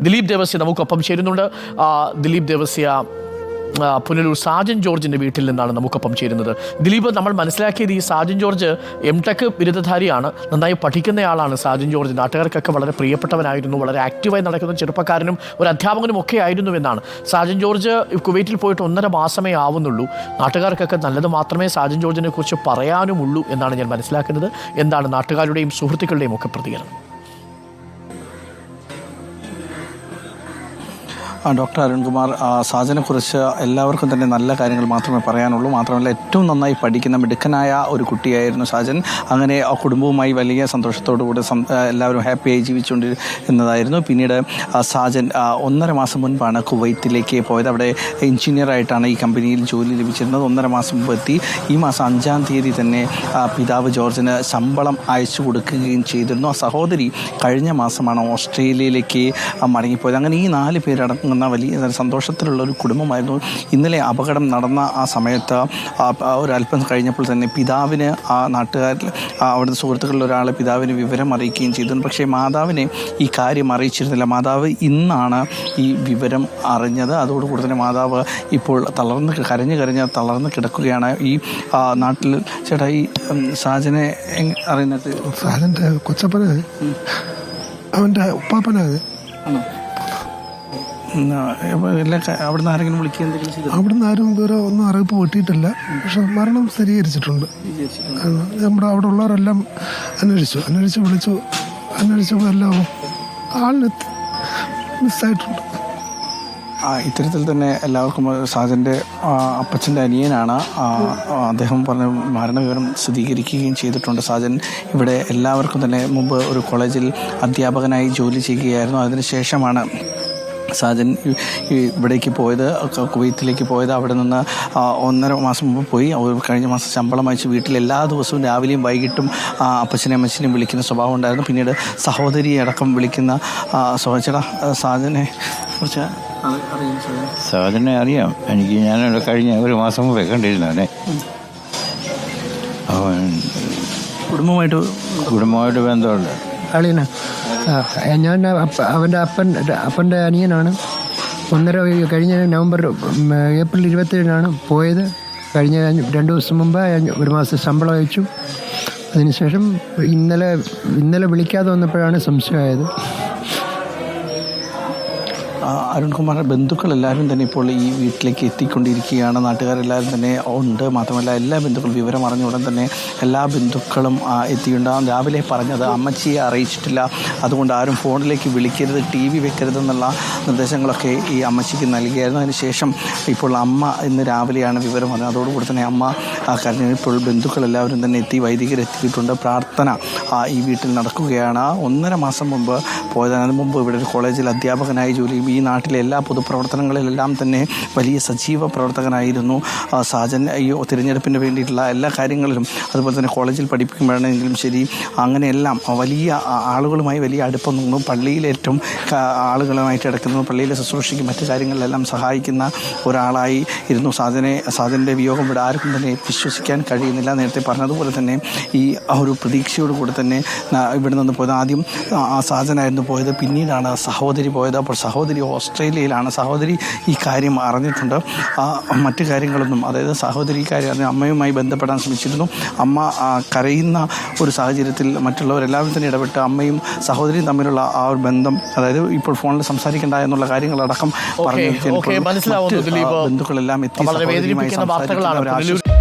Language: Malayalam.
ദിലീപ് ദേവസ്യ നമുക്കൊപ്പം ചേരുന്നുണ്ട്. ദിലീപ് ദേവസ്യ പുനലൂർ സാജൻ ജോർജിൻ്റെ വീട്ടിൽ നിന്നാണ് നമുക്കൊപ്പം ചേരുന്നത്. ദിലീപ്, നമ്മൾ മനസ്സിലാക്കിയത് ഈ സാജൻ ജോർജ് M.Tech ബിരുദധാരിയാണ്, നന്നായി പഠിക്കുന്നയാളാണ്. സാജൻ ജോർജ് നാട്ടുകാർക്കൊക്കെ വളരെ പ്രിയപ്പെട്ടവനായിരുന്നു, വളരെ ആക്റ്റീവായി നടക്കുന്ന ചെറുപ്പക്കാരനും ഒരു അധ്യാപകനും ഒക്കെ ആയിരുന്നു എന്നാണ്. സാജൻ ജോർജ് കുവൈറ്റിൽ പോയിട്ട് 1.5 മാസമേ ആവുന്നുള്ളൂ. നാട്ടുകാർക്കൊക്കെ നല്ലത് മാത്രമേ സാജൻ ജോർജിനെ കുറിച്ച് പറയാനുമുള്ളൂ എന്നാണ് ഞാൻ മനസ്സിലാക്കുന്നത്. എന്താണ് നാട്ടുകാരുടെയും സുഹൃത്തുക്കളുടെയും ഒക്കെ പ്രതികരണം? ഡോക്ടർ അരുൺകുമാർ, സാജനെക്കുറിച്ച് എല്ലാവർക്കും തന്നെ നല്ല കാര്യങ്ങൾ മാത്രമേ പറയാനുള്ളൂ. മാത്രമല്ല, ഏറ്റവും നന്നായി പഠിക്കുന്ന മിടുക്കനായ ഒരു കുട്ടിയായിരുന്നു സാജൻ. അങ്ങനെ ആ കുടുംബവുമായി വലിയ സന്തോഷത്തോടുകൂടി എല്ലാവരും ഹാപ്പിയായി ജീവിച്ചുകൊണ്ടിരുന്നതായിരുന്നു. പിന്നീട് സാജൻ 1.5 മാസം മുൻപാണ് കുവൈത്തിലേക്ക് പോയത്. അവിടെ എഞ്ചിനീയറായിട്ടാണ് ഈ കമ്പനിയിൽ ജോലി ലഭിച്ചിരുന്നത്. 1.5 മാസം മുമ്പ് എത്തി. ഈ മാസം 5-ാം തീയതി തന്നെ പിതാവ് ജോർജിന് ശമ്പളം അയച്ചു കൊടുക്കുകയും ചെയ്തിരുന്നു. ആ സഹോദരി കഴിഞ്ഞ മാസമാണ് ഓസ്ട്രേലിയയിലേക്ക് മടങ്ങിപ്പോയത്. അങ്ങനെ ഈ 4 പേരടങ്ങുന്ന വലിയ സന്തോഷത്തിലുള്ള ഒരു കുടുംബമായിരുന്നു. ഇന്നലെ അപകടം നടന്ന ആ സമയത്ത് ഒരല്പം കഴിഞ്ഞപ്പോൾ തന്നെ പിതാവിന് ആ നാട്ടുകാരിൽ അവിടുത്തെ സുഹൃത്തുക്കളിൽ ഒരാൾ പിതാവിന് വിവരം അറിയിക്കുകയും ചെയ്തു. പക്ഷേ മാതാവിനെ ഈ കാര്യം അറിയിച്ചിരുന്നില്ല. മാതാവ് ഇന്നാണ് ഈ വിവരം അറിഞ്ഞത്. അതോടുകൂടി തന്നെ മാതാവ് ഇപ്പോൾ തളർന്ന് കിടക്കുകയാണ്. ഈ നാട്ടിൽ ചേട്ടാ, ഈ സാജനെ അറിയുന്നത് സാജൻ്റെ കൊച്ചപ്പന, അവൻ്റെ ഉപ്പാപ്പനാണ്. ആണോ? അവിടുന്ന് ആരെങ്കിലും വിളിക്കുക എന്തെങ്കിലും ചെയ്തു? അവിടുന്ന് ആരും ഇതുവരെ ഒന്നും അറിയിപ്പ് കിട്ടിയിട്ടില്ല. പക്ഷെ മരണം സ്ഥിരീകരിച്ചിട്ടുണ്ട്. നമ്മുടെ അവിടെ ഉള്ളവരെല്ലാം അന്വേഷിച്ചപ്പോൾ എല്ലാം ആളിന് മിസ്സായിട്ടുണ്ട്. ഇത്തരത്തിൽ തന്നെ എല്ലാവർക്കും സാജൻ്റെ അപ്പച്ചൻ്റെ അനിയനാണ്. അദ്ദേഹം പറഞ്ഞ മരണവിവരം സ്ഥിരീകരിക്കുകയും ചെയ്തിട്ടുണ്ട്. സാജൻ ഇവിടെ എല്ലാവർക്കും തന്നെ മുമ്പ് ഒരു കോളേജിൽ അധ്യാപകനായി ജോലി ചെയ്യുകയായിരുന്നു. അതിനുശേഷമാണ് സാജൻ ഇവിടേക്ക് പോയത്, കുവൈത്തിലേക്ക് പോയത്. അവിടെ നിന്ന് 1.5 മാസം മുമ്പ് പോയി. കഴിഞ്ഞ മാസം ശമ്പളം അയച്ച് വീട്ടിൽ എല്ലാ ദിവസവും രാവിലെയും വൈകിട്ടും അപ്പച്ചനെയും അമ്മച്ചനെയും വിളിക്കുന്ന സ്വഭാവം ഉണ്ടായിരുന്നു. പിന്നീട് സഹോദരിയെ അടക്കം വിളിക്കുന്ന ചേട്ടാ, സാജനെ കുറിച്ച് സാജനെ അറിയാം എനിക്ക്. ഞാനവിടെ കഴിഞ്ഞ 1 മാസം മുമ്പേ കണ്ടിരുന്നവനെ. അവൻ കുടുംബമായിട്ട് ബന്ധമുണ്ട്. അളിയന ഞാൻ അവൻ്റെ അപ്പൻ്റെ അനിയനാണ്. കഴിഞ്ഞ ഏപ്രിൽ 27 പോയത്. കഴിഞ്ഞ 2 ദിവസം മുമ്പ് 1 മാസം ശമ്പളം അയച്ചു. അതിനുശേഷം ഇന്നലെ വിളിക്കാതെ വന്നപ്പോഴാണ് സംശയമായത്. അരുൺകുമാർ, ബന്ധുക്കളെല്ലാവരും തന്നെ ഇപ്പോൾ ഈ വീട്ടിലേക്ക് എത്തിക്കൊണ്ടിരിക്കുകയാണ്. നാട്ടുകാരെല്ലാവരും തന്നെ ഉണ്ട്. മാത്രമല്ല, എല്ലാ ബന്ധുക്കളും വിവരം അറിഞ്ഞ ഉടൻ തന്നെ എല്ലാ ബന്ധുക്കളും എത്തിയിട്ടുണ്ടാകും. രാവിലെ പറഞ്ഞത് അമ്മച്ചിയെ അറിയിച്ചിട്ടില്ല, അതുകൊണ്ട് ആരും ഫോണിലേക്ക് വിളിക്കരുത്, TV വെക്കരുതെന്നുള്ള നിർദ്ദേശങ്ങളൊക്കെ ഈ അമ്മച്ചിക്ക് നൽകിയായിരുന്നു. അതിനുശേഷം ഇപ്പോൾ അമ്മ ഇന്ന് രാവിലെയാണ് വിവരം പറഞ്ഞത്. അതോടുകൂടി തന്നെ അമ്മ കരഞ്ഞു. ഇപ്പോൾ ബന്ധുക്കളെല്ലാവരും തന്നെ എത്തി, വൈദികരെത്തിയിട്ടുണ്ട്. പ്രാർത്ഥന ഈ വീട്ടിൽ നടക്കുകയാണ്. 1.5 മാസം മുമ്പ് പോയതാണ്. അതിന് മുമ്പ് ഇവിടെ ഒരു കോളേജിൽ അധ്യാപകനായി ജോലി, ഈ നാട്ടിലെ എല്ലാ പൊതുപ്രവർത്തനങ്ങളിലെല്ലാം തന്നെ വലിയ സജീവ പ്രവർത്തകനായിരുന്നു സാജൻ. ഈ തിരഞ്ഞെടുപ്പിന് വേണ്ടിയിട്ടുള്ള എല്ലാ കാര്യങ്ങളിലും, അതുപോലെ തന്നെ കോളേജിൽ പഠിപ്പിക്കുമ്പോഴാണെങ്കിലും ശരി, അങ്ങനെയെല്ലാം വലിയ ആളുകളുമായി വലിയ അടുപ്പം തോന്നും. പള്ളിയിലേറ്റവും ആളുകളുമായിട്ട് എടുക്കുന്നു. പള്ളിയിലെ ശുശ്രൂഷയ്ക്ക് മറ്റു കാര്യങ്ങളിലെല്ലാം സഹായിക്കുന്ന ഒരാളായി ഇരുന്നു സാജൻ്റെ വിയോഗം ഇവിടെ ആർക്കും തന്നെ വിശ്വസിക്കാൻ കഴിയുന്നില്ല. നേരത്തെ പറഞ്ഞതുപോലെ തന്നെ ഈ ഒരു പ്രതീക്ഷയോട് കൂടെ തന്നെ ഇവിടെ നിന്ന് പോയത്. ആദ്യം സാജനായിരുന്നു പോയത്, പിന്നീടാണ് സഹോദരി പോയത്. അപ്പോൾ സഹോദരി ഓസ്ട്രേലിയയിലാണ്. സഹോദരി ഈ കാര്യം അറിഞ്ഞിട്ടുണ്ട്. മറ്റു കാര്യങ്ങളൊന്നും, അതായത് സഹോദരി ഈ കാര്യം അറിഞ്ഞ് അമ്മയുമായി ബന്ധപ്പെടാൻ ശ്രമിച്ചിരുന്നു. അമ്മ കരയുന്ന ഒരു സാഹചര്യത്തിൽ മറ്റുള്ളവരെല്ലാവരും തന്നെ ഇടപെട്ട് അമ്മയും സഹോദരിയും തമ്മിലുള്ള ആ ഒരു ബന്ധം, അതായത് ഇപ്പോൾ ഫോണിൽ സംസാരിക്കേണ്ട എന്നുള്ള കാര്യങ്ങളടക്കം പറഞ്ഞു. ബന്ധുക്കളെല്ലാം എത്തി സഹോദരിയുമായി സംസാരിക്കുന്ന